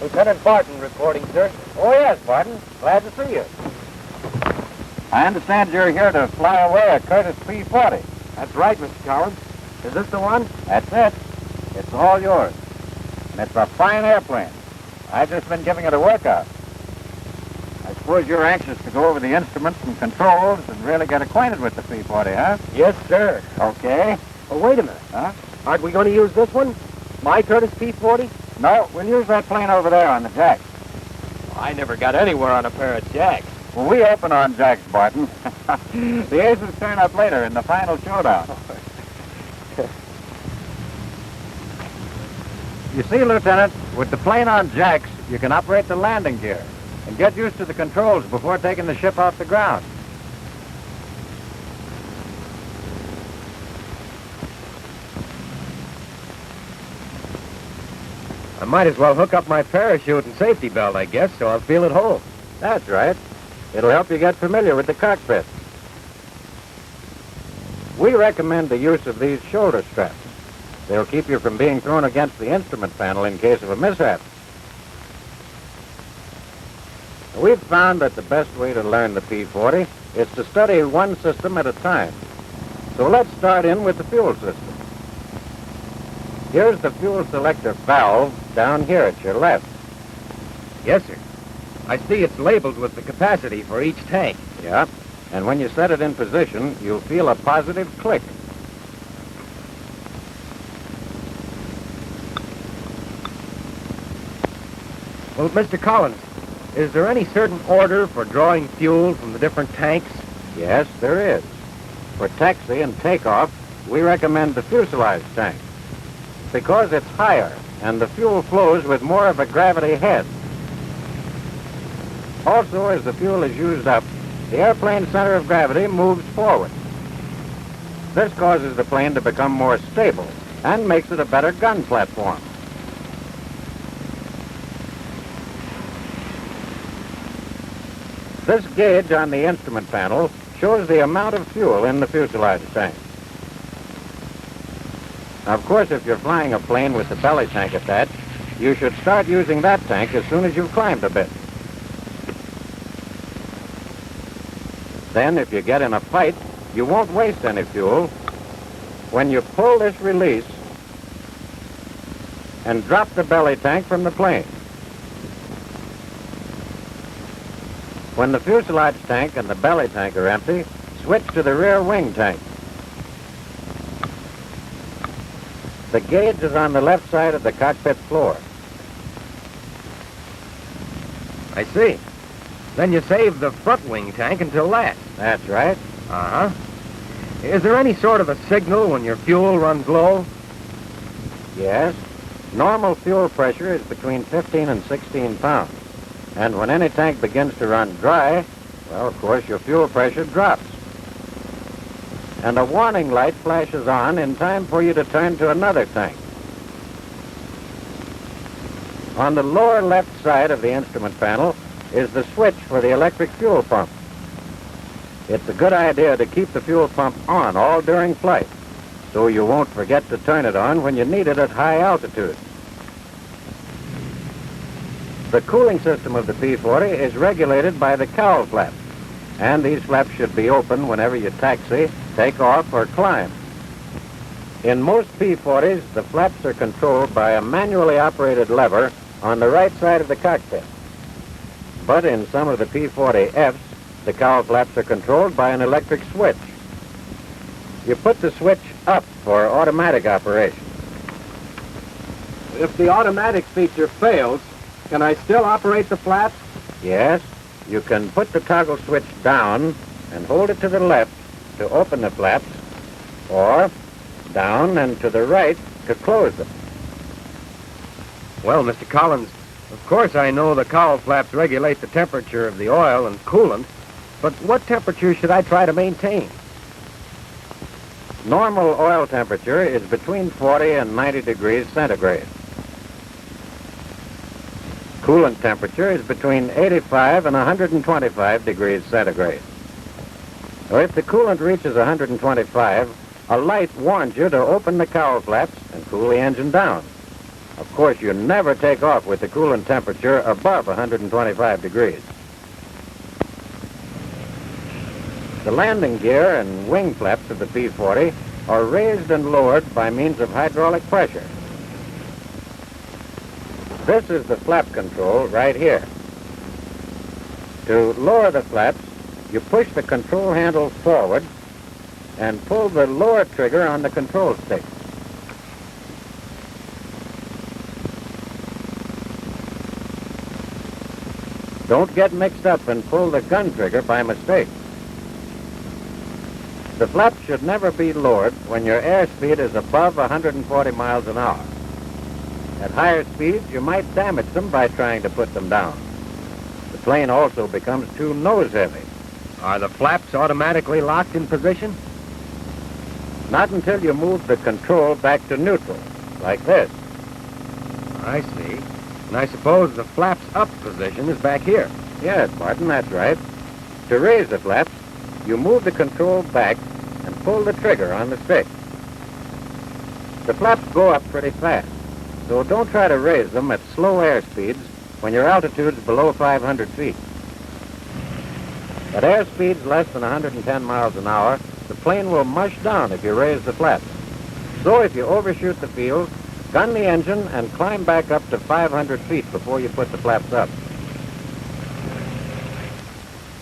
Lieutenant Barton reporting, sir. Oh, yes, Barton. Glad to see you. I understand you're here to fly away a Curtiss P-40. That's right, Mr. Collins. Is this the one? That's it. It's all yours. And it's a fine airplane. I've just been giving it a workout. I suppose you're anxious to go over the instruments and controls and really get acquainted with the P-40, huh? Yes, sir. Okay. Oh, wait a minute. Huh? Aren't we going to use this one? My Curtiss P-40? No, we'll use that plane over there on the jacks. I never got anywhere on a pair of jacks. Well, we open on jacks, Barton. The aces turn up later in the final showdown. You see, Lieutenant, with the plane on jacks, you can operate the landing gear and get used to the controls before taking the ship off the ground. I might as well hook up my parachute and safety belt, I guess, so I'll feel at home. That's right. It'll help you get familiar with the cockpit. We recommend the use of these shoulder straps. They'll keep you from being thrown against the instrument panel in case of a mishap. We've found that the best way to learn the P-40 is to study one system at a time. So let's start in with the fuel system. Here's the fuel selector valve down here at your left. Yes, sir. I see it's labeled with the capacity for each tank. Yeah, and when you set it in position, you'll feel a positive click. Well, Mr. Collins, is there any certain order for drawing fuel from the different tanks? Yes, there is. For taxi and takeoff, we recommend the fuselage tank because it's higher and the fuel flows with more of a gravity head. Also, as the fuel is used up, the airplane's center of gravity moves forward. This causes the plane to become more stable and makes it a better gun platform. This gauge on the instrument panel shows the amount of fuel in the fuselage tank. Now, of course, if you're flying a plane with the belly tank attached, you should start using that tank as soon as you've climbed a bit. Then, if you get in a fight, you won't waste any fuel. When you pull this release and drop the belly tank from the plane. When the fuselage tank and the belly tank are empty, switch to the rear wing tank. The gauge is on the left side of the cockpit floor. I see. Then you save the front wing tank until last. That's right. Uh-huh. Is there any sort of a signal when your fuel runs low? Yes. Normal fuel pressure is between 15 and 16 pounds. And when any tank begins to run dry, well, of course, your fuel pressure drops. And a warning light flashes on in time for you to turn to another tank. On the lower left side of the instrument panel is the switch for the electric fuel pump. It's a good idea to keep the fuel pump on all during flight, so you won't forget to turn it on when you need it at high altitude. The cooling system of the P-40 is regulated by the cowl flaps, and these flaps should be open whenever you taxi, take off, or climb. In most P-40s, the flaps are controlled by a manually operated lever on the right side of the cockpit. But in some of the P-40Fs, the cowl flaps are controlled by an electric switch. You put the switch up for automatic operation. If the automatic feature fails, can I still operate the flaps? Yes, you can put the toggle switch down and hold it to the left to open the flaps, or down and to the right to close them. Well, Mr. Collins, of course I know the cowl flaps regulate the temperature of the oil and coolant, but what temperature should I try to maintain? Normal oil temperature is between 40 and 90 degrees centigrade. Coolant temperature is between 85 and 125 degrees centigrade. Now, if the coolant reaches 125, a light warns you to open the cowl flaps and cool the engine down. Of course, you never take off with the coolant temperature above 125 degrees. The landing gear and wing flaps of the P-40 are raised and lowered by means of hydraulic pressure. This is the flap control right here. To lower the flaps, you push the control handle forward and pull the lower trigger on the control stick. Don't get mixed up and pull the gun trigger by mistake. The flaps should never be lowered when your airspeed is above 140 miles an hour. At higher speeds, you might damage them by trying to put them down. The plane also becomes too nose-heavy. Are the flaps automatically locked in position? Not until you move the control back to neutral, like this. I see. And I suppose the flaps up position is back here. Yes, Martin, that's right. To raise the flaps, you move the control back and pull the trigger on the stick. The flaps go up pretty fast, so don't try to raise them at slow air speeds when your altitude's below 500 feet. At air speeds less than 110 miles an hour, the plane will mush down if you raise the flaps. So if you overshoot the field, gun the engine and climb back up to 500 feet before you put the flaps up.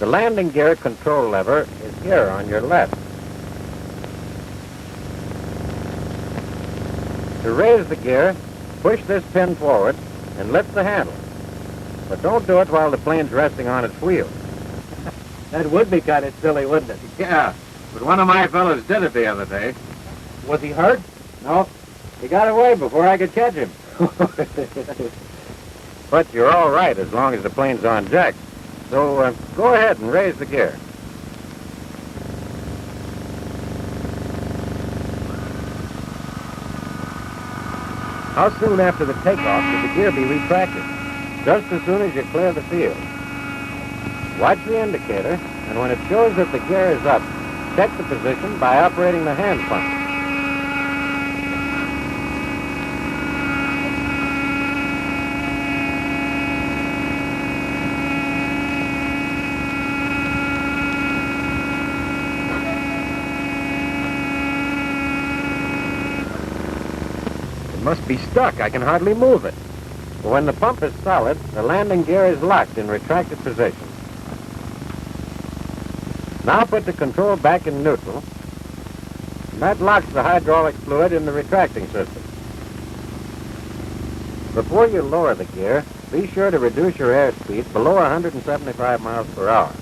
The landing gear control lever is here on your left. To raise the gear, push this pin forward and lift the handle. But don't do it while the plane's resting on its wheels. That would be kind of silly, wouldn't it? Yeah, but one of my fellows did it the other day. Was he hurt? No, he got away before I could catch him. But you're all right as long as the plane's on jack. So go ahead and raise the gear. How soon after the takeoff should the gear be retracted? Just as soon as you clear the field. Watch the indicator, and when it shows that the gear is up, check the position by operating the hand pump. It must be stuck. I can hardly move it. When the pump is solid, the landing gear is locked in retracted position. Now put the control back in neutral. That locks the hydraulic fluid in the retracting system. Before you lower the gear, be sure to reduce your airspeed below 175 miles per hour.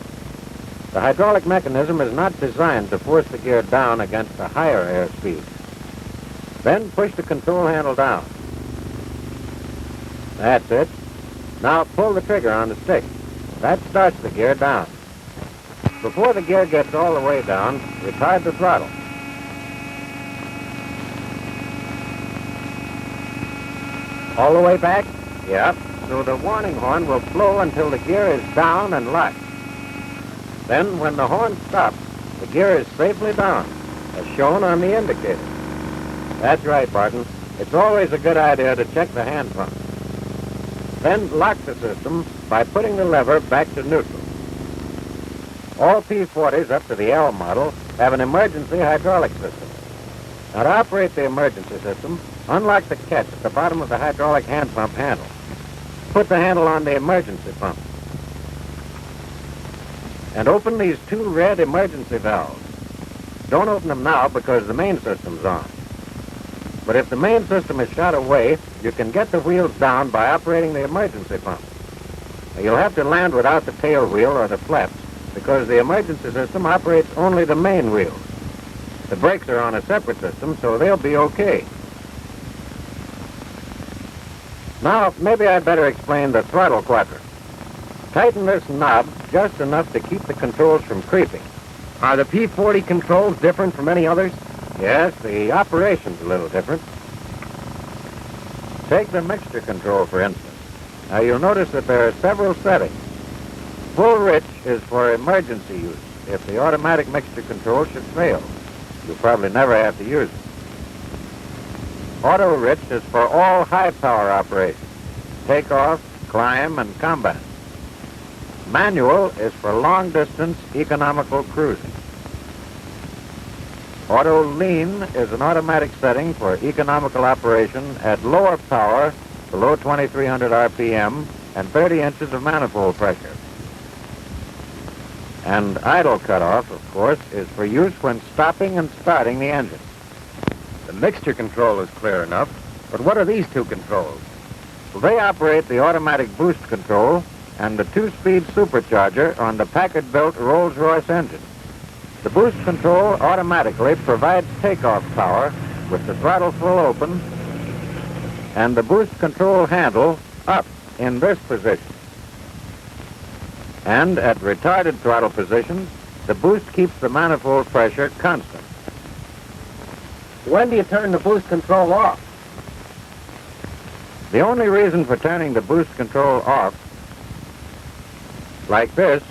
The hydraulic mechanism is not designed to force the gear down against a higher airspeed. Then push the control handle down. That's it. Now pull the trigger on the stick. That starts the gear down. Before the gear gets all the way down, retard the throttle. All the way back? Yep. So the warning horn will blow until the gear is down and locked. Then when the horn stops, the gear is safely down, as shown on the indicator. That's right, Barton. It's always a good idea to check the hand pump. Then lock the system by putting the lever back to neutral. All P-40s up to the L model have an emergency hydraulic system. Now to operate the emergency system, unlock the catch at the bottom of the hydraulic hand pump handle. Put the handle on the emergency pump. And open these two red emergency valves. Don't open them now because the main system's on. But if the main system is shot away, you can get the wheels down by operating the emergency pump. Now, you'll have to land without the tail wheel or the flaps because the emergency system operates only the main wheels. The brakes are on a separate system, so they'll be okay. Now, maybe I'd better explain the throttle quadrant. Tighten this knob just enough to keep the controls from creeping. Are the P-40 controls different from any others? Yes, the operation's a little different. Take the mixture control, for instance. Now, you'll notice that there are several settings. Full rich is for emergency use, if the automatic mixture control should fail. You'll probably never have to use it. Auto rich is for all high-power operations, takeoff, climb, and combat. Manual is for long-distance economical cruising. Auto lean is an automatic setting for economical operation at lower power, below 2,300 RPM, and 30 inches of manifold pressure. And idle cutoff, of course, is for use when stopping and starting the engine. The mixture control is clear enough, but what are these two controls? Well, they operate the automatic boost control and the two-speed supercharger on the Packard-built Rolls-Royce engine. The boost control automatically provides takeoff power with the throttle full open and the boost control handle up in this position. And at retarded throttle positions, the boost keeps the manifold pressure constant. When do you turn the boost control off? The only reason for turning the boost control off, like this,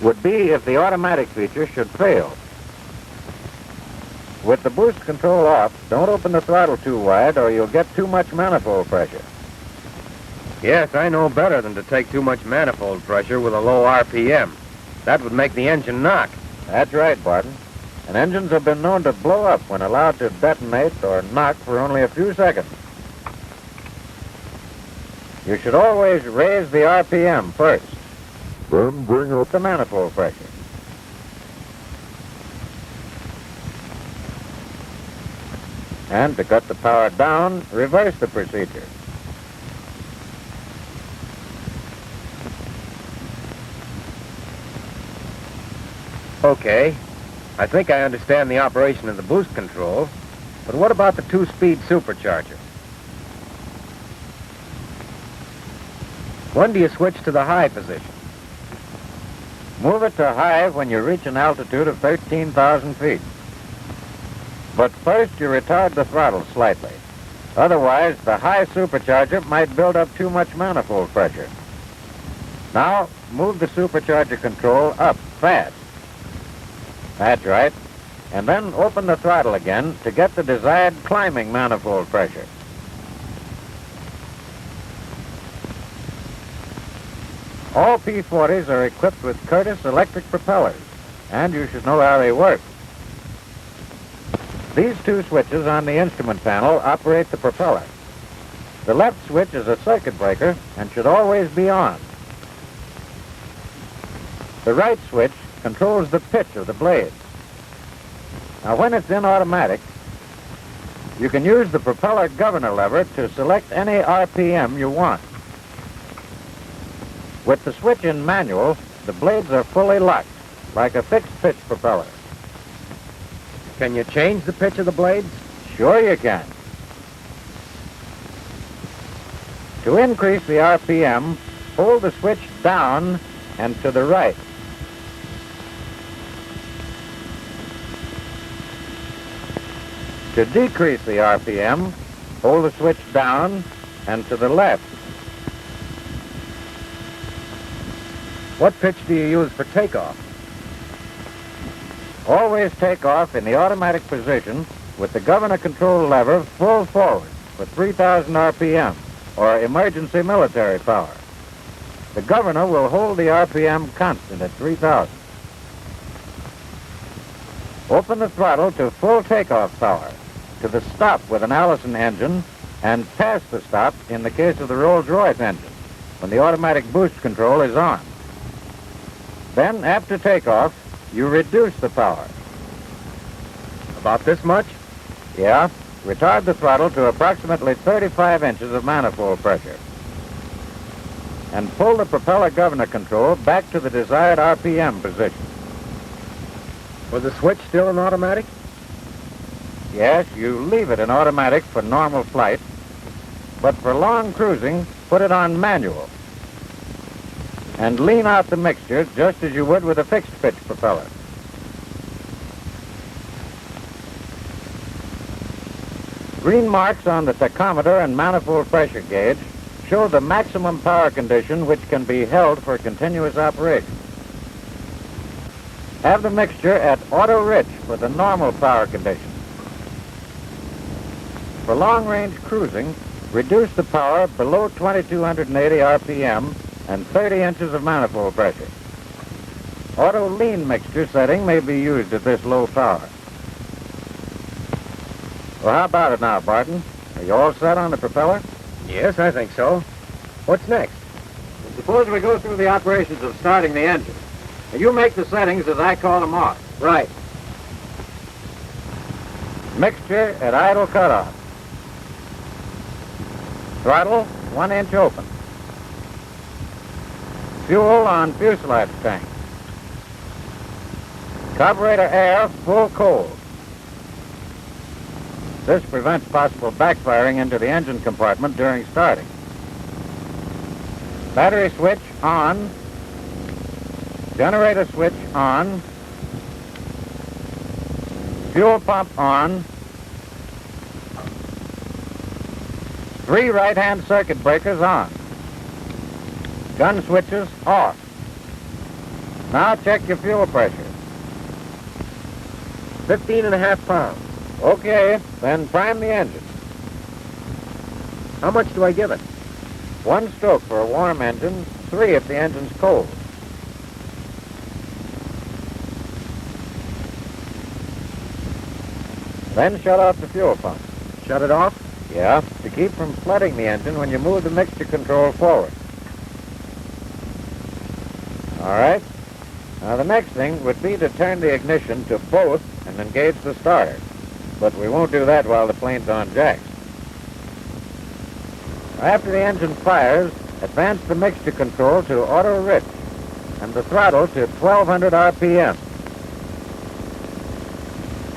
would be if the automatic feature should fail. With the boost control off, don't open the throttle too wide or you'll get too much manifold pressure. Yes, I know better than to take too much manifold pressure with a low RPM. That would make the engine knock. That's right, Barton. And engines have been known to blow up when allowed to detonate or knock for only a few seconds. You should always raise the RPM first, then bring up the manifold pressure. And to cut the power down, reverse the procedure. Okay, I think I understand the operation of the boost control, but what about the two-speed supercharger? When do you switch to the high position? Move it to high when you reach an altitude of 13,000 feet. But first you retard the throttle slightly. Otherwise, the high supercharger might build up too much manifold pressure. Now, move the supercharger control up fast. That's right. And then open the throttle again to get the desired climbing manifold pressure. All P-40s are equipped with Curtiss electric propellers, and you should know how they work. These two switches on the instrument panel operate the propeller. The left switch is a circuit breaker and should always be on. The right switch controls the pitch of the blades. Now, when it's in automatic, you can use the propeller governor lever to select any RPM you want. With the switch in manual, the blades are fully locked, like a fixed-pitch propeller. Can you change the pitch of the blades? Sure you can. To increase the RPM, hold the switch down and to the right. To decrease the RPM, hold the switch down and to the left. What pitch do you use for takeoff? Always take off in the automatic position with the governor control lever full forward for 3,000 RPM, or emergency military power. The governor will hold the RPM constant at 3,000. Open the throttle to full takeoff power, to the stop with an Allison engine, and past the stop in the case of the Rolls-Royce engine, when the automatic boost control is on. Then, after takeoff, you reduce the power. About this much? Yeah. Retard the throttle to approximately 35 inches of manifold pressure. And pull the propeller governor control back to the desired RPM position. Was the switch still in automatic? Yes, you leave it in automatic for normal flight, but for long cruising, put it on manual. And lean out the mixture just as you would with a fixed-pitch propeller. Green marks on the tachometer and manifold pressure gauge show the maximum power condition which can be held for continuous operation. Have the mixture at auto rich for the normal power condition. For long-range cruising, reduce the power below 2280 RPM and 30 inches of manifold pressure. Auto lean mixture setting may be used at this low power. Well, how about it now, Barton? Are you all set on the propeller? Yes, I think so. What's next? Suppose we go through the operations of starting the engine. You make the settings as I call them off. Right. Mixture at idle cutoff. Throttle 1 inch open. Fuel on fuselage tank. Carburetor air full cold. This prevents possible backfiring into the engine compartment during starting. Battery switch on. Generator switch on. Fuel pump on. 3 right-hand circuit breakers on. Gun switches off. Now check your fuel pressure. 15.5 pounds. Okay, then prime the engine. How much do I give it? 1 stroke for a warm engine, 3 if the engine's cold. Then shut off the fuel pump. Shut it off? Yeah, to keep from flooding the engine when you move the mixture control forward. All right. Now the next thing would be to turn the ignition to both and engage the starter. But we won't do that while the plane's on jacks. After the engine fires, advance the mixture control to auto rich and the throttle to 1200 RPM.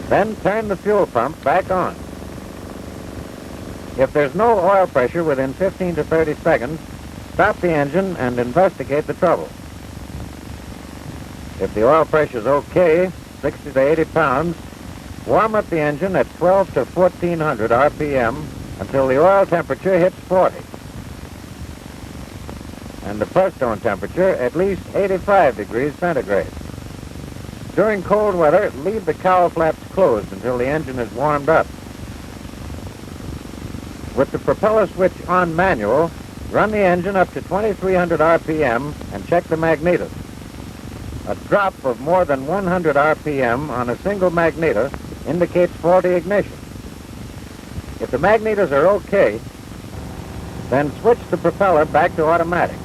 Then turn the fuel pump back on. If there's no oil pressure within 15 to 30 seconds, stop the engine and investigate the trouble. If the oil pressure's okay, 60 to 80 pounds, warm up the engine at 12 to 1400 RPM until the oil temperature hits 40. And the press-tone temperature at least 85 degrees centigrade. During cold weather, leave the cowl flaps closed until the engine is warmed up. With the propeller switch on manual, run the engine up to 2300 RPM and check the magnetos. A drop of more than 100 RPM on a single magneto indicates faulty ignition. If the magnetos are okay, then switch the propeller back to automatic.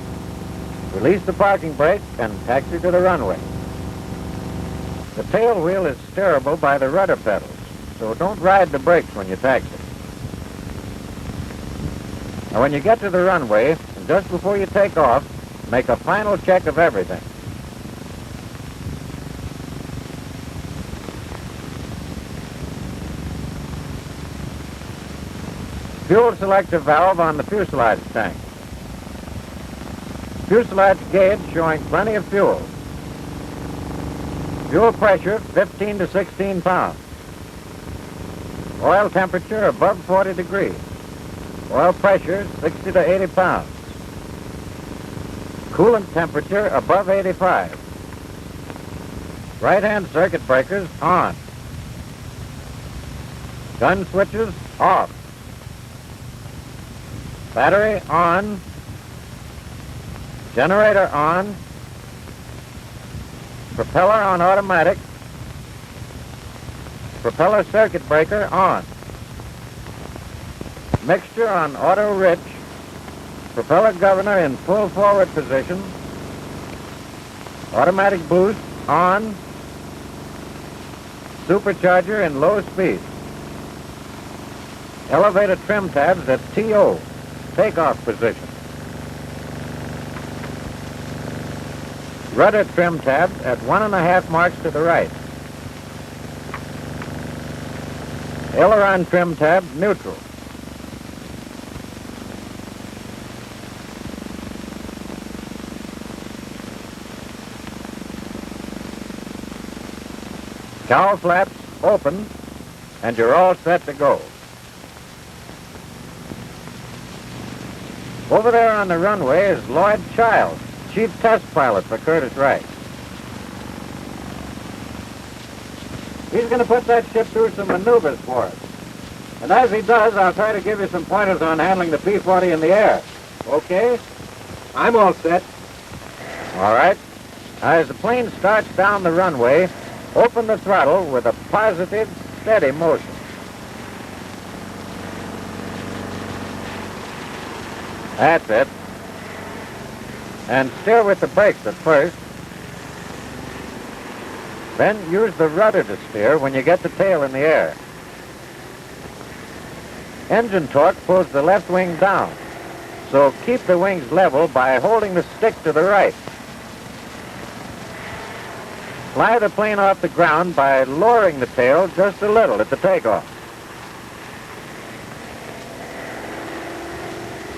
Release the parking brake and taxi to the runway. The tail wheel is steerable by the rudder pedals, so don't ride the brakes when you taxi. Now, when you get to the runway, and just before you take off, make a final check of everything. Fuel selector valve on the fuselage tank. Fuselage gauge showing plenty of fuel. Fuel pressure 15 to 16 pounds. Oil temperature above 40 degrees. Oil pressure 60 to 80 pounds. Coolant temperature above 85. Right-hand circuit breakers on. Gun switches off. Battery on. Generator on. Propeller on automatic. Propeller circuit breaker on. Mixture on auto rich. Propeller governor in full forward position. Automatic boost on. Supercharger in low speed. Elevator trim tabs at TO, takeoff position. Rudder trim tabs at 1.5 marks to the right. Aileron trim tab neutral. Cowl flaps open, and you're all set to go. Over there on the runway is Lloyd Childs, Chief Test Pilot for Curtiss-Wright. He's going to put that ship through some maneuvers for us. And as he does, I'll try to give you some pointers on handling the P-40 in the air. Okay? I'm all set. All right. As the plane starts down the runway, open the throttle with a positive, steady motion. That's it. And steer with the brakes at first. Then use the rudder to steer when you get the tail in the air. Engine torque pulls the left wing down, so keep the wings level by holding the stick to the right. Fly the plane off the ground by lowering the tail just a little at the takeoff.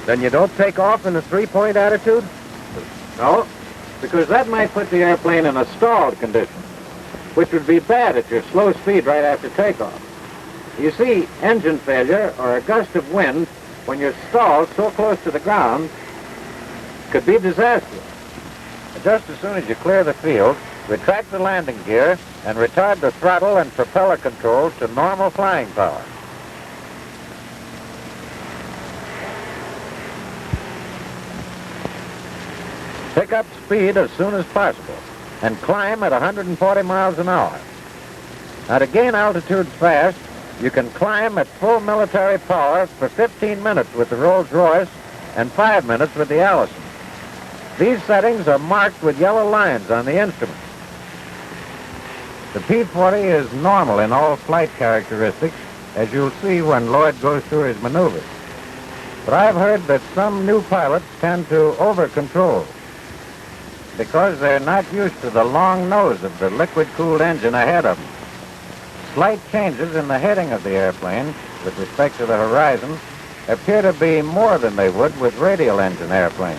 Then you don't take off in a three-point attitude? No, because that might put the airplane in a stalled condition, which would be bad at your slow speed right after takeoff. You see, engine failure or a gust of wind when you're stalled so close to the ground could be disastrous. Just as soon as you clear the field, retract the landing gear and retard the throttle and propeller controls to normal flying power. Pick up speed as soon as possible and climb at 140 miles an hour. Now, to gain altitude fast, you can climb at full military power for 15 minutes with the Rolls-Royce and 5 minutes with the Allison. These settings are marked with yellow lines on the instrument. The P-40 is normal in all flight characteristics, as you'll see when Lloyd goes through his maneuvers. But I've heard that some new pilots tend to over-control because they're not used to the long nose of the liquid-cooled engine ahead of them. Slight changes in the heading of the airplane with respect to the horizon appear to be more than they would with radial engine airplanes.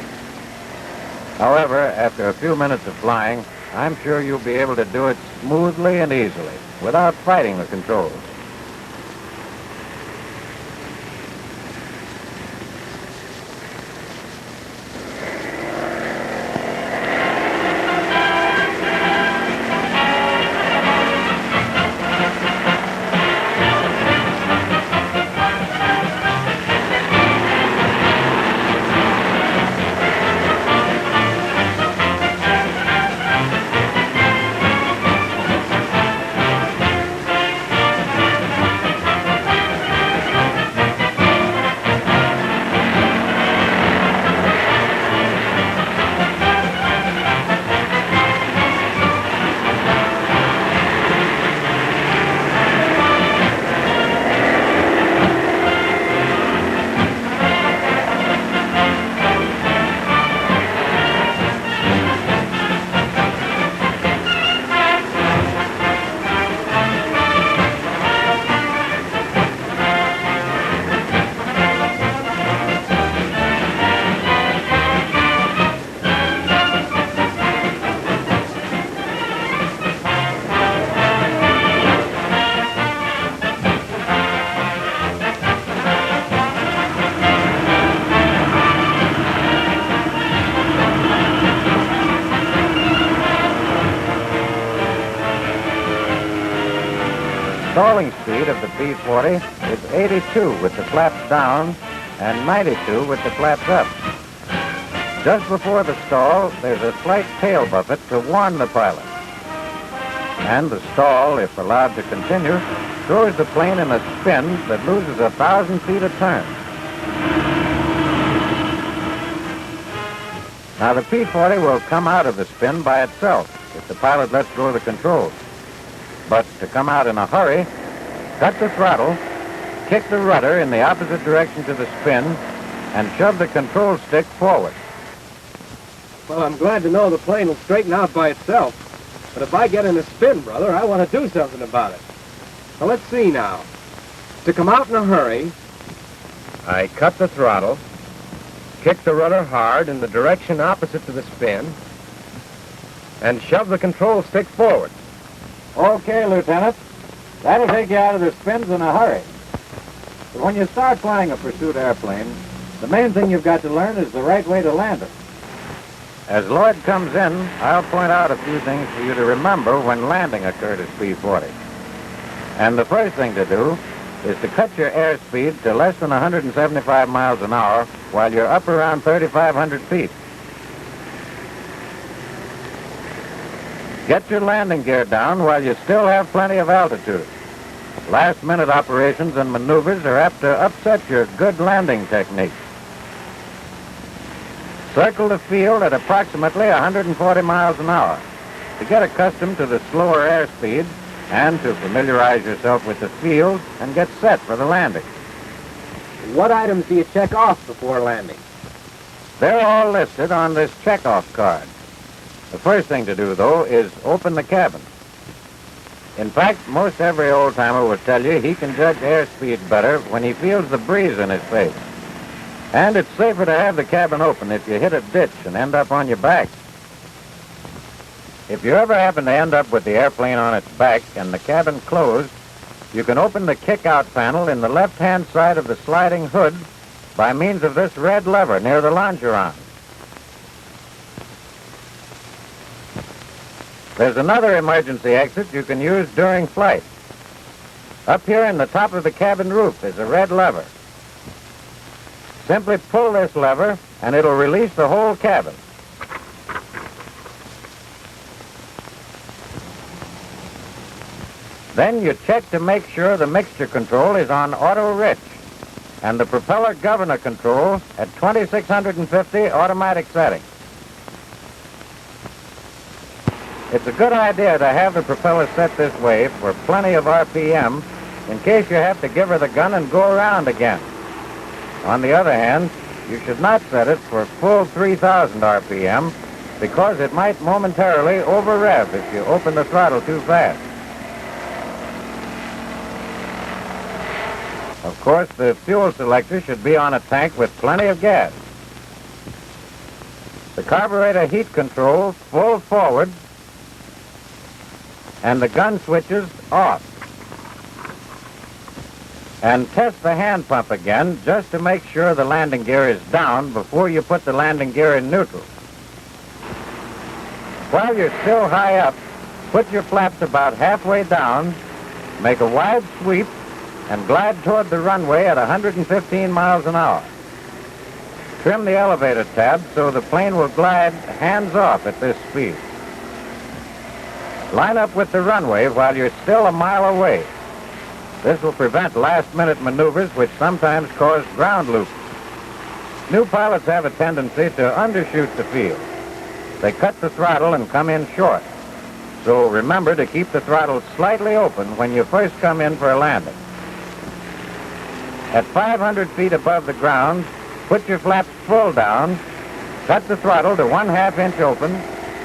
However, after a few minutes of flying, I'm sure you'll be able to do it smoothly and easily without fighting the controls. Stalling speed of the P-40 is 82 with the flaps down and 92 with the flaps up. Just before the stall, there's a slight tail buffet to warn the pilot. And the stall, if allowed to continue, throws the plane in a spin that loses 1,000 feet a turn. Now, the P-40 will come out of the spin by itself if the pilot lets go of the controls. But to come out in a hurry, cut the throttle, kick the rudder in the opposite direction to the spin, and shove the control stick forward. Well, I'm glad to know the plane will straighten out by itself. But if I get in a spin, brother, I want to do something about it. Well, let's see now. To come out in a hurry, I cut the throttle, kick the rudder hard in the direction opposite to the spin, and shove the control stick forward. Okay, Lieutenant. That'll take you out of the spins in a hurry. But when you start flying a pursuit airplane, the main thing you've got to learn is the right way to land it. As Lloyd comes in, I'll point out a few things for you to remember when landing a Curtiss P-40. And the first thing to do is to cut your airspeed to less than 175 miles an hour while you're up around 3,500 feet. Get your landing gear down while you still have plenty of altitude. Last-minute operations and maneuvers are apt to upset your good landing technique. Circle the field at approximately 140 miles an hour to get accustomed to the slower airspeed and to familiarize yourself with the field and get set for the landing. What items do you check off before landing? They're all listed on this checkoff card. The first thing to do, though, is open the cabin. In fact, most every old-timer will tell you he can judge airspeed better when he feels the breeze in his face. And it's safer to have the cabin open if you hit a ditch and end up on your back. If you ever happen to end up with the airplane on its back and the cabin closed, you can open the kick-out panel in the left-hand side of the sliding hood by means of this red lever near the longeron. There's another emergency exit you can use during flight. Up here in the top of the cabin roof is a red lever. Simply pull this lever and it'll release the whole cabin. Then you check to make sure the mixture control is on auto rich and the propeller governor control at 2650 automatic setting. It's a good idea to have the propeller set this way for plenty of RPM in case you have to give her the gun and go around again. On the other hand, you should not set it for full 3,000 RPM because it might momentarily over-rev if you open the throttle too fast. Of course, the fuel selector should be on a tank with plenty of gas. The carburetor heat control full forward and the gun switches off. And test the hand pump again just to make sure the landing gear is down before you put the landing gear in neutral. While you're still high up, put your flaps about halfway down, make a wide sweep, and glide toward the runway at 115 miles an hour. Trim the elevator tab so the plane will glide hands off at this speed. Line up with the runway while you're still a mile away. This will prevent last-minute maneuvers which sometimes cause ground loops. New pilots have a tendency to undershoot the field. They cut the throttle and come in short. So remember to keep the throttle slightly open when you first come in for a landing. At 500 feet above the ground, put your flaps full down, cut the throttle to 1/2 inch open,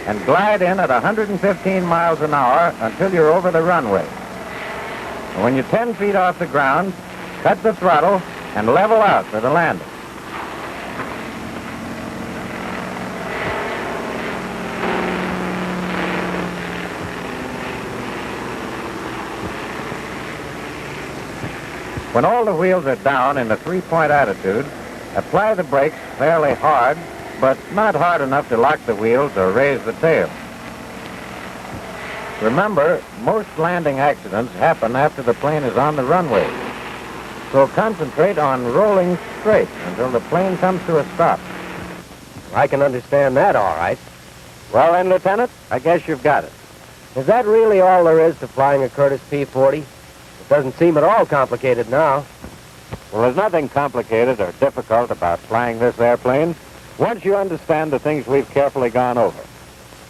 and glide in at 115 miles an hour until you're over the runway. And when you're 10 feet off the ground, cut the throttle and level out for the landing. When all the wheels are down in the three-point attitude, apply the brakes fairly hard, but not hard enough to lock the wheels or raise the tail. Remember, most landing accidents happen after the plane is on the runway. So concentrate on rolling straight until the plane comes to a stop. I can understand that all right. Well then, Lieutenant, I guess you've got it. Is that really all there is to flying a Curtiss P-40? It doesn't seem at all complicated now. Well, there's nothing complicated or difficult about flying this airplane once you understand the things we've carefully gone over.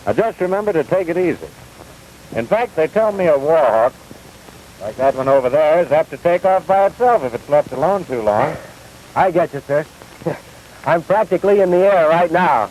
Now, just remember to take it easy. In fact, they tell me a Warhawk, like that one over there, is apt to take off by itself if it's left alone too long. I get you, sir. I'm practically in the air right now.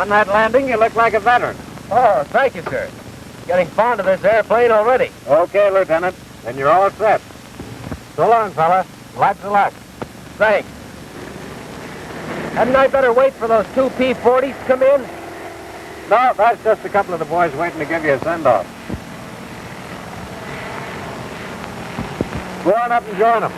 On that landing, you look like a veteran. Oh, thank you, sir. Getting fond of this airplane already. Okay, Lieutenant. Then you're all set. So long, fella. Lots of luck. Thanks. Hadn't I better wait for those two P-40s to come in? No, that's just a couple of the boys waiting to give you a send-off. Go on up and join them.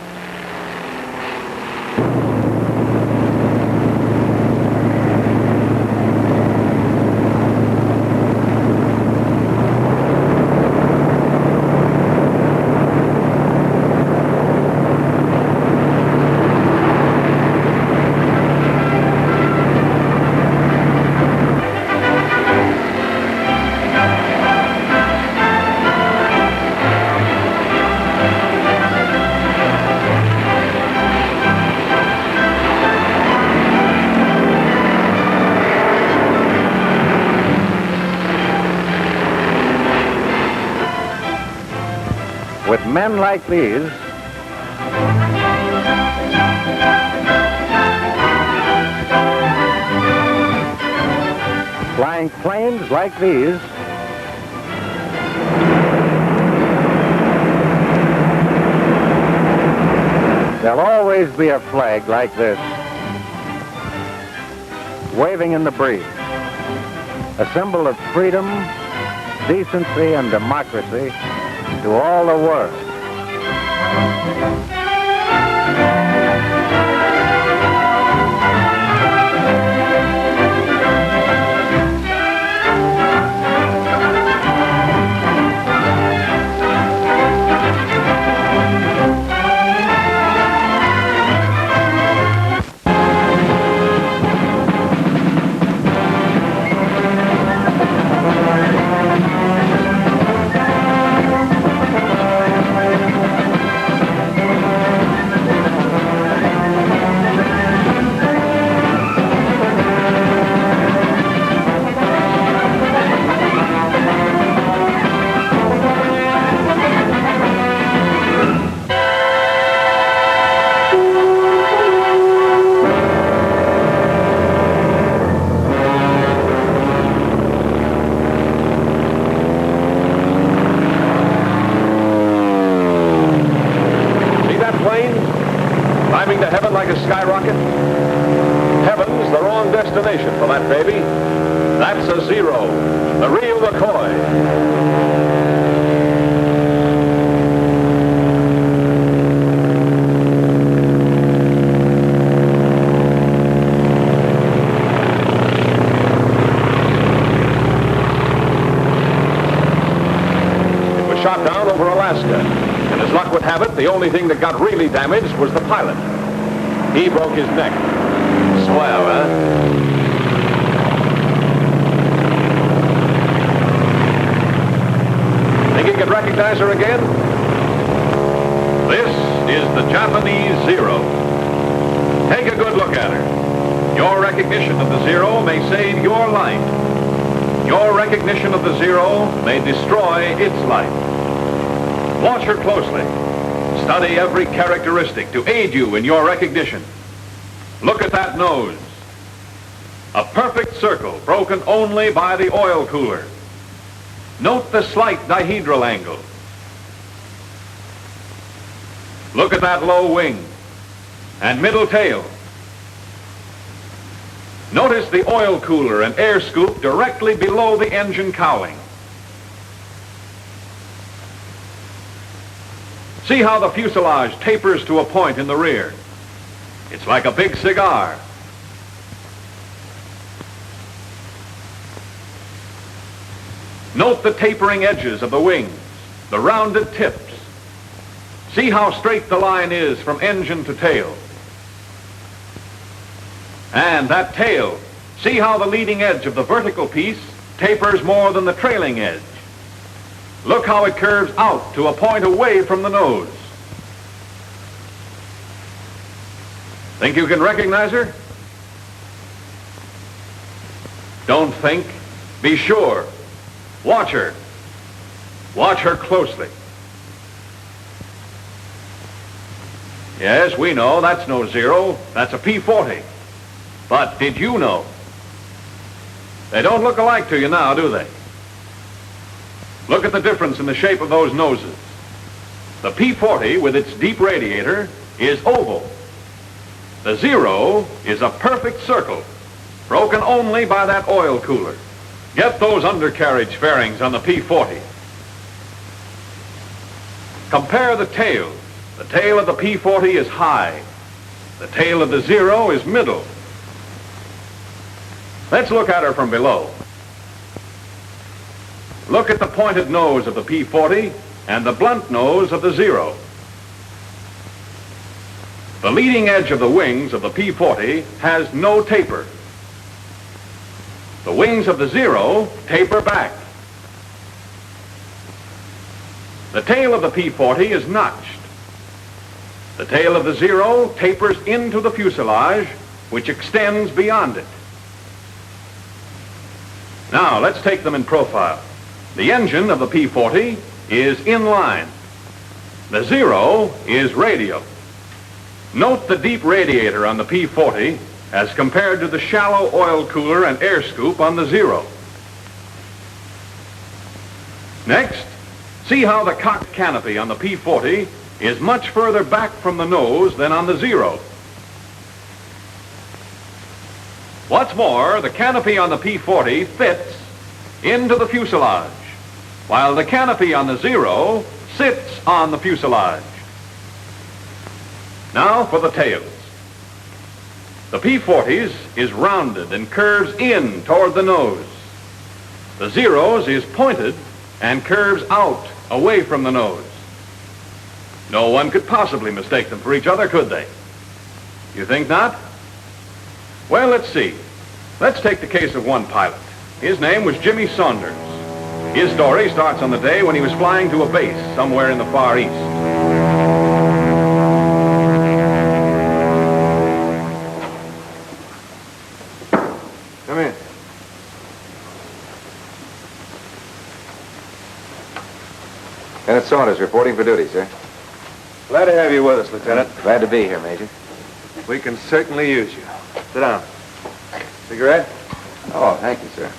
With men like these, flying planes like these, there'll always be a flag like this, waving in the breeze, a symbol of freedom, decency, and democracy to all the world. Climbing to heaven like a skyrocket? Heaven's the wrong destination for that baby. That's a Zero, the real McCoy. Shot down over Alaska. And as luck would have it, the only thing that got really damaged was the pilot. He broke his neck. Swell, huh? Think you can recognize her again? This is the Japanese Zero. Take a good look at her. Your recognition of the Zero may save your life. Your recognition of the Zero may destroy its life. Watch her closely. Study every characteristic to aid you in your recognition. Look at that nose. A perfect circle broken only by the oil cooler. Note the slight dihedral angle. Look at that low wing and middle tail. Notice the oil cooler and air scoop directly below the engine cowling. See how the fuselage tapers to a point in the rear. It's like a big cigar. Note the tapering edges of the wings, the rounded tips. See how straight the line is from engine to tail. And that tail, see how the leading edge of the vertical piece tapers more than the trailing edge. Look how it curves out to a point away from the nose. Think you can recognize her? Don't think. Be sure. Watch her. Watch her closely. Yes, we know that's no Zero. That's a P-40. But did you know? They don't look alike to you now, do they? Look at the difference in the shape of those noses. The P-40 with its deep radiator is oval. The Zero is a perfect circle, broken only by that oil cooler. Get those undercarriage fairings on the P-40. Compare the tail. The tail of the P-40 is high. The tail of the Zero is middle. Let's look at her from below. Look at the pointed nose of the P-40 and the blunt nose of the Zero. The leading edge of the wings of the P-40 has no taper. The wings of the Zero taper back. The tail of the P-40 is notched. The tail of the Zero tapers into the fuselage, which extends beyond it. Now, let's take them in profile. The engine of the P-40 is inline. The Zero is radial. Note the deep radiator on the P-40 as compared to the shallow oil cooler and air scoop on the Zero. Next, see how the cocked canopy on the P-40 is much further back from the nose than on the Zero. What's more, the canopy on the P-40 fits into the fuselage, while the canopy on the Zero sits on the fuselage. Now for the tails. The P-40's is rounded and curves in toward the nose. The Zero's is pointed and curves out away from the nose. No one could possibly mistake them for each other, could they? You think not? Well, let's see. Let's take the case of one pilot. His name was Jimmy Saunders. His story starts on the day when he was flying to a base somewhere in the Far East. Come in. Lieutenant Saunders reporting for duty, sir. Glad to have you with us, Lieutenant. Glad to be here, Major. We can certainly use you. Sit down. Cigarette? Oh, thank you, sir.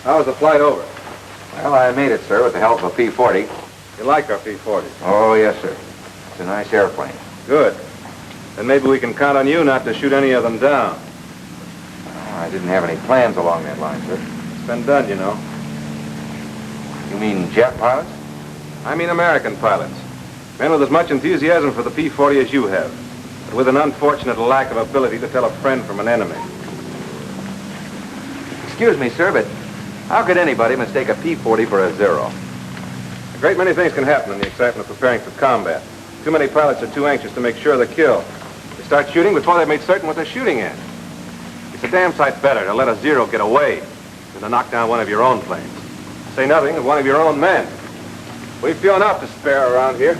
How was the flight over? Well, I made it, sir, with the help of a P-40. You like our P-40? Oh, yes, sir. It's a nice airplane. Good. Then maybe we can count on you not to shoot any of them down. Oh, I didn't have any plans along that line, sir. It's been done, you know. You mean jet pilots? I mean American pilots. Men with as much enthusiasm for the P-40 as you have, but with an unfortunate lack of ability to tell a friend from an enemy. Excuse me, sir, but how could anybody mistake a P-40 for a Zero? A great many things can happen in the excitement of preparing for combat. Too many pilots are too anxious to make sure they're killed. They start shooting before they've made certain what they're shooting at. It's a damn sight better to let a Zero get away than to knock down one of your own planes. Say nothing of one of your own men. We've few enough to spare around here.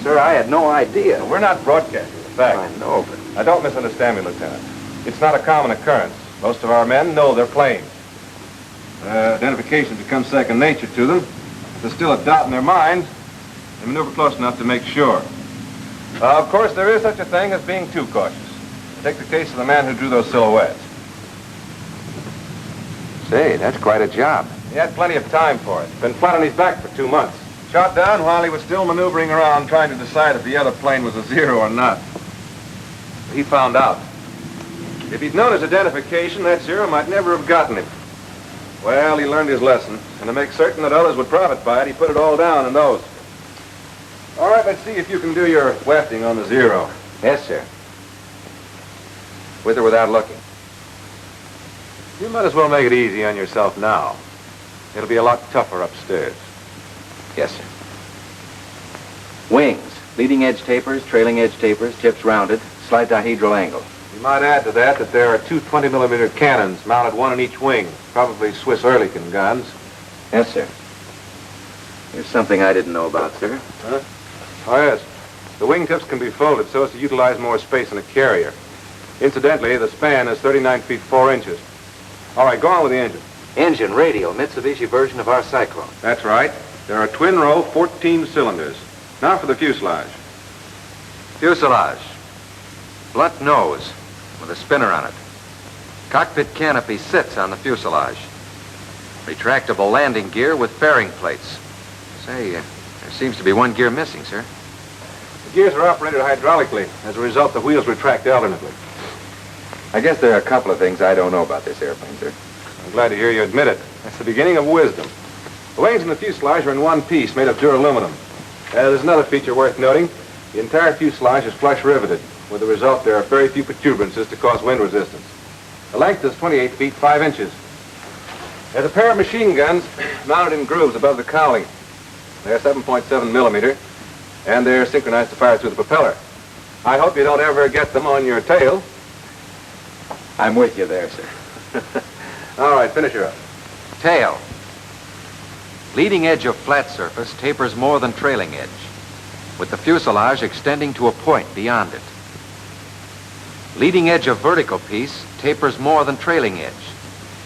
Sir, I had no idea. We're not broadcasting the fact. I know, but... Now, don't misunderstand me, Lieutenant. It's not a common occurrence. Most of our men know their planes. Identification becomes second nature to them. If there's still a doubt in their minds, they maneuver close enough to make sure. Of course, there is such a thing as being too cautious. Take the case of the man who drew those silhouettes. Say, that's quite a job. He had plenty of time for it. Been flat on his back for 2 months. Shot down while he was still maneuvering around trying to decide if the other plane was a Zero or not. He found out. If he'd known his identification, that Zero might never have gotten him. Well, he learned his lesson, and to make certain that others would profit by it, he put it all down in those. All right, let's see if you can do your wafting on the Zero. Yes, sir. With or without looking? You might as well make it easy on yourself now. It'll be a lot tougher upstairs. Yes, sir. Wings. Leading edge tapers, trailing edge tapers, tips rounded, slight dihedral angle. You might add to that there are two 20-millimeter cannons mounted one in each wing, probably Swiss Oerlikon guns. Yes, sir. Here's something I didn't know about, sir. Huh? Oh, yes. The wingtips can be folded so as to utilize more space in a carrier. Incidentally, the span is 39 feet 4 inches. All right, go on with the engine. Engine, radial, Mitsubishi version of our Cyclone. That's right. There are twin-row 14 cylinders. Now for the fuselage. Fuselage. Blunt nose with a spinner on it. Cockpit canopy sits on the fuselage. Retractable landing gear with fairing plates. Say, there seems to be one gear missing, sir. The gears are operated hydraulically. As a result, the wheels retract alternately. I guess there are a couple of things I don't know about this airplane, sir. I'm glad to hear you admit it. That's the beginning of wisdom. The wings and the fuselage are in one piece, made of duraluminum. There's another feature worth noting. The entire fuselage is flush riveted. With the result, there are very few protuberances to cause wind resistance. The length is 28 feet 5 inches. There's a pair of machine guns mounted in grooves above the cowling. They're 7.7 millimeter, and they're synchronized to fire through the propeller. I hope you don't ever get them on your tail. I'm with you there, sir. All right, finish her up. Tail. Leading edge of flat surface tapers more than trailing edge, with the fuselage extending to a point beyond it. Leading edge of vertical piece tapers more than trailing edge.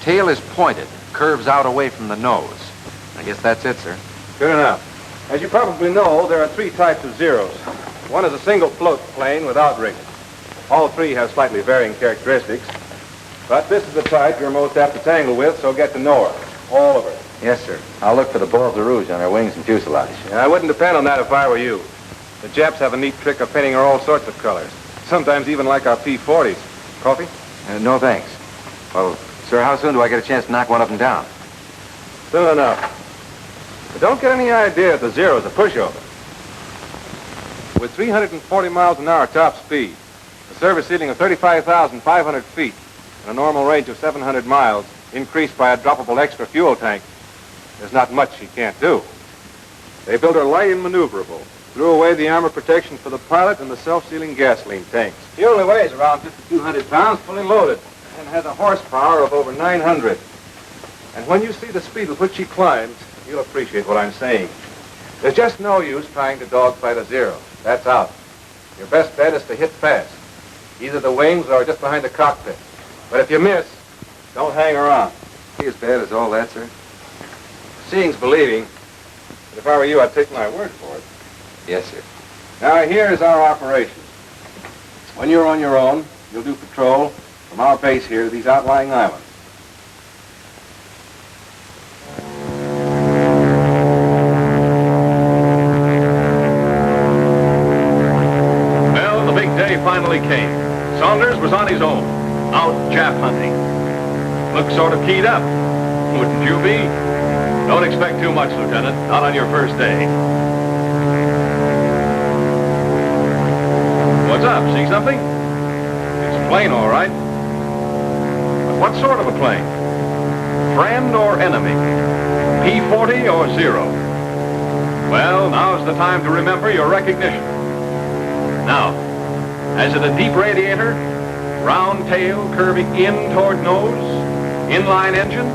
Tail is pointed, curves out away from the nose. I guess that's it, sir. Good enough. As you probably know, there are 3 types of Zeros. One is a single float plane without rigging. All 3 have slightly varying characteristics. But this is the type you're most apt to tangle with, so get to know her. All of her. Yes, sir. I'll look for the balls of rouge on her wings and fuselage. Yeah, I wouldn't depend on that if I were you. The Japs have a neat trick of painting her all sorts of colors. Sometimes even like our P-40s. Coffee? No, thanks. Well, sir, how soon do I get a chance to knock one of them down? Soon enough. But don't get any idea that the Zero is a pushover. With 340 miles an hour top speed, a service ceiling of 35,500 feet, and a normal range of 700 miles, increased by a droppable extra fuel tank, there's not much she can't do. They built her light and maneuverable, threw away the armor protection for the pilot and the self-sealing gasoline tanks. She only weighs around 5,200 pounds, fully loaded, and has a horsepower of over 900. And when you see the speed with which she climbs, you'll appreciate what I'm saying. There's just no use trying to dogfight a Zero. That's out. Your best bet is to hit fast, either the wings or just behind the cockpit. But if you miss, don't hang around. Be as bad as all that, sir? Seeing's believing. But if I were you, I'd take my word for it. Yes, sir. Now, here's our operation. When you're on your own, you'll do patrol from our base here to these outlying islands. Well, the big day finally came. Saunders was on his own, out Jap hunting. Looked sort of keyed up. Wouldn't you be? Don't expect too much, Lieutenant. Not on your first day. What's up? See something? It's a plane, all right. But what sort of a plane? Friend or enemy? P-40 or Zero? Well, now's the time to remember your recognition. Now, has it a deep radiator? Round tail curving in toward nose? Inline engine?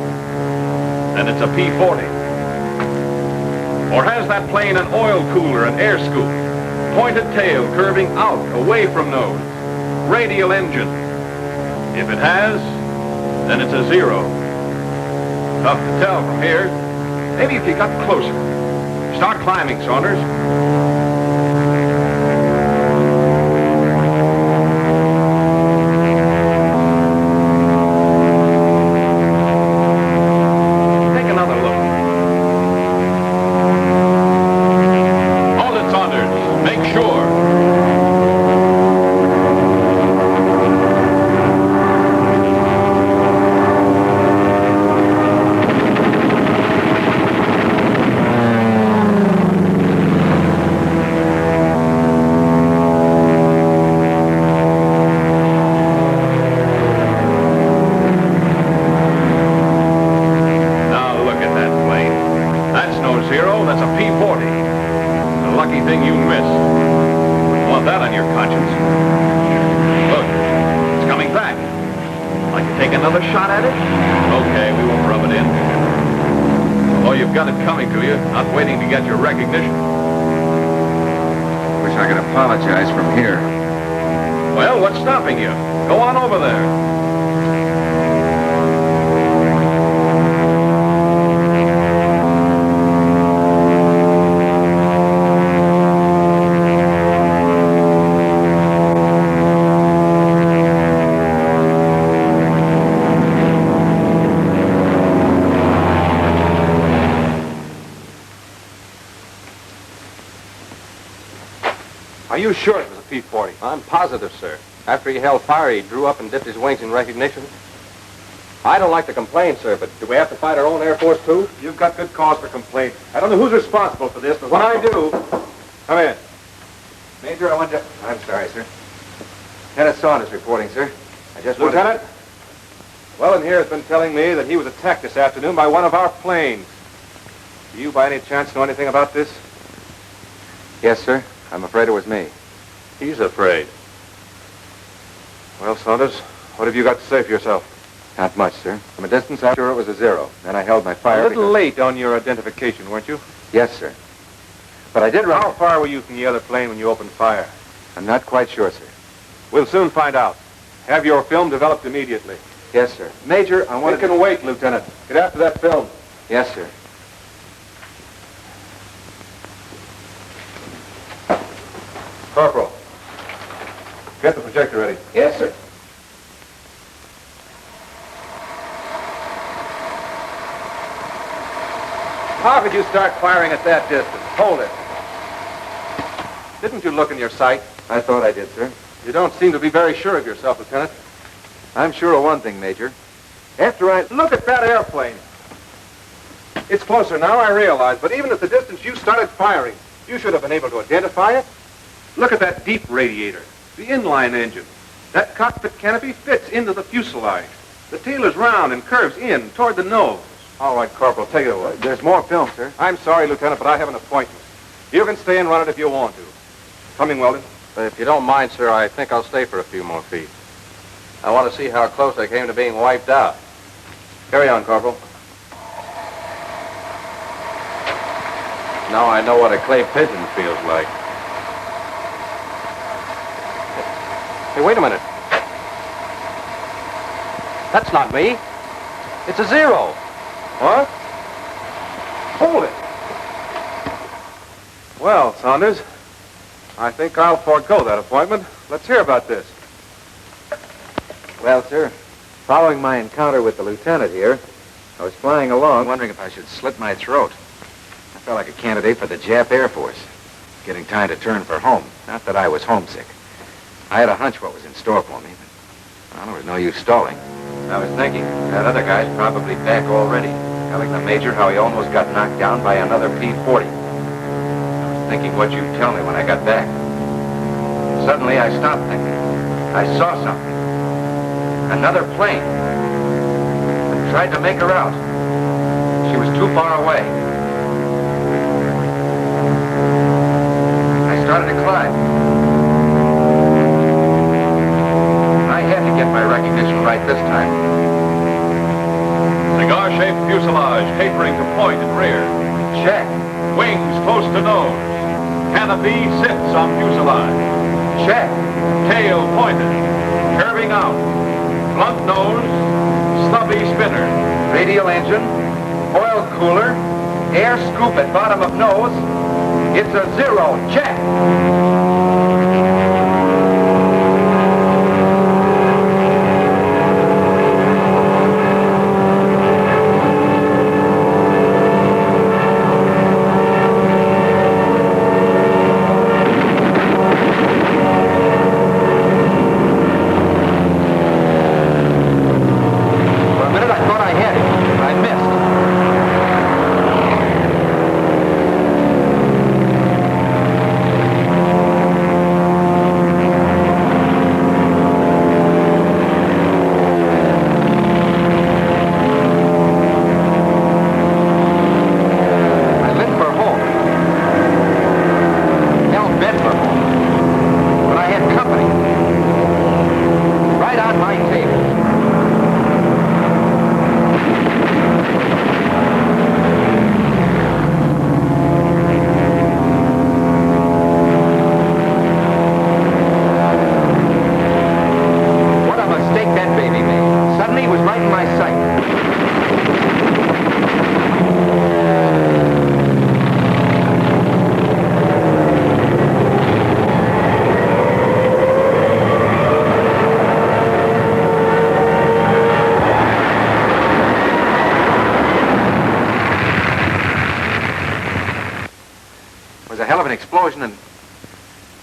Then it's a P-40. Or has that plane an oil cooler and air scoop? Pointed tail curving out, away from nose? Radial engine? If it has, then it's a Zero. Tough to tell from here. Maybe if you got closer. Start climbing, Saunders. Are you sure it was a P-40? I'm positive, sir. After he held fire, he drew up and dipped his wings in recognition. I don't like to complain, sir, but do we have to fight our own Air Force, too? You've got good cause for complaint. I don't know who's responsible for this, but when I do... Come in. Major, I want to... I'm sorry, sir. Lieutenant Saunders reporting, sir. I just wanted... Lieutenant? Wellen here has been telling me that he was attacked this afternoon by one of our planes. Do you by any chance know anything about this? Yes, sir. I'm afraid it was me. He's afraid. Well, Saunders, what have you got to say for yourself? Not much, sir. From a distance, I'm sure it was a Zero. Then I held my fire. A little late on your identification, weren't you? Yes, sir. But I did run... How far were you from the other plane when you opened fire? I'm not quite sure, sir. We'll soon find out. Have your film developed immediately. Yes, sir. Major, I want It can wait, Lieutenant. Get after that film. Yes, sir. Corporal, get the projector ready. Yes, sir. How could you start firing at that distance? Hold it. Didn't you look in your sight? I thought I did, sir. You don't seem to be very sure of yourself, Lieutenant. I'm sure of one thing, Major. After I look at that airplane. It's closer now, I realize, but even at the distance you started firing, you should have been able to identify it. Look at that deep radiator, the inline engine. That cockpit canopy fits into the fuselage. The tail is round and curves in toward the nose. All right, Corporal, take it away. There's more film, sir. I'm sorry, Lieutenant, but I have an appointment. You can stay and run it if you want to. Coming, Weldon. If you don't mind, sir, I think I'll stay for a few more feet. I want to see how close I came to being wiped out. Carry on, Corporal. Now I know what a clay pigeon feels like. Hey, wait a minute. That's not me. It's a Zero. What? Hold it. Well, Saunders, I think I'll forego that appointment. Let's hear about this. Well, sir, following my encounter with the lieutenant here, I was flying along... Wondering if I should slit my throat. I felt like a candidate for the Jap Air Force. Getting time to turn for home. Not that I was homesick. I had a hunch what was in store for me, but well, there was no use stalling. I was thinking, that other guy's probably back already, telling the major how he almost got knocked down by another P-40. I was thinking what you'd tell me when I got back. Suddenly, I stopped thinking. I saw something. Another plane. I tried to make her out. She was too far away. I started to climb. I had to get my recognition right this time. Cigar-shaped fuselage tapering to point and rear. Check. Wings close to nose. Canopy sits on fuselage. Check. Tail pointed. Curving out. Blunt nose. Stubby spinner. Radial engine. Oil cooler. Air scoop at bottom of nose. It's a Zero. Check.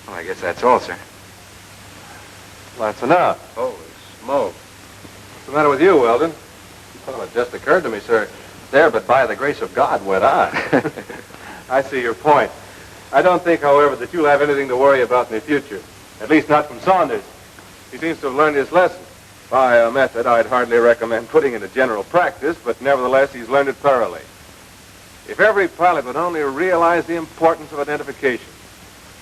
Well, I guess that's all, sir. Well, that's enough. Holy smoke. What's the matter with you, Weldon? Well, it just occurred to me, sir. There, but by the grace of God went I. I see your point. I don't think, however, that you'll have anything to worry about in the future. At least not from Saunders. He seems to have learned his lesson. By a method I'd hardly recommend putting into general practice, but nevertheless he's learned it thoroughly. If every pilot would only realize the importance of identification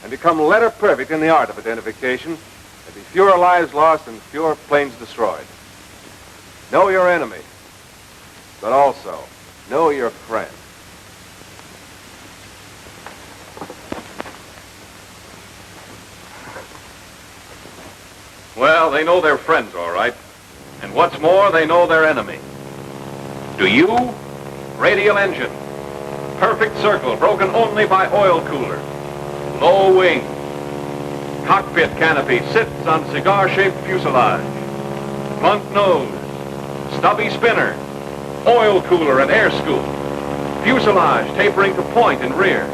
and become letter perfect in the art of identification, there'd be fewer lives lost and fewer planes destroyed. Know your enemy, but also know your friend. Well, they know their friends, all right. And what's more, they know their enemy. Do you? Radial engine. Perfect circle, broken only by oil cooler. Low wing. Cockpit canopy sits on cigar-shaped fuselage. Front nose. Stubby spinner. Oil cooler and air scoop. Fuselage tapering to point in rear.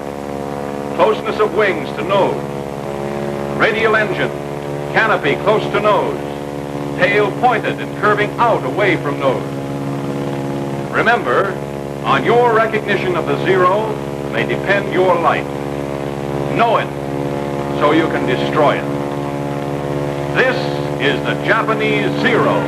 Closeness of wings to nose. Radial engine. Canopy close to nose. Tail pointed and curving out away from nose. Remember, on your recognition of the Zero may depend your life. Know it so you can destroy it. This is the Japanese Zero.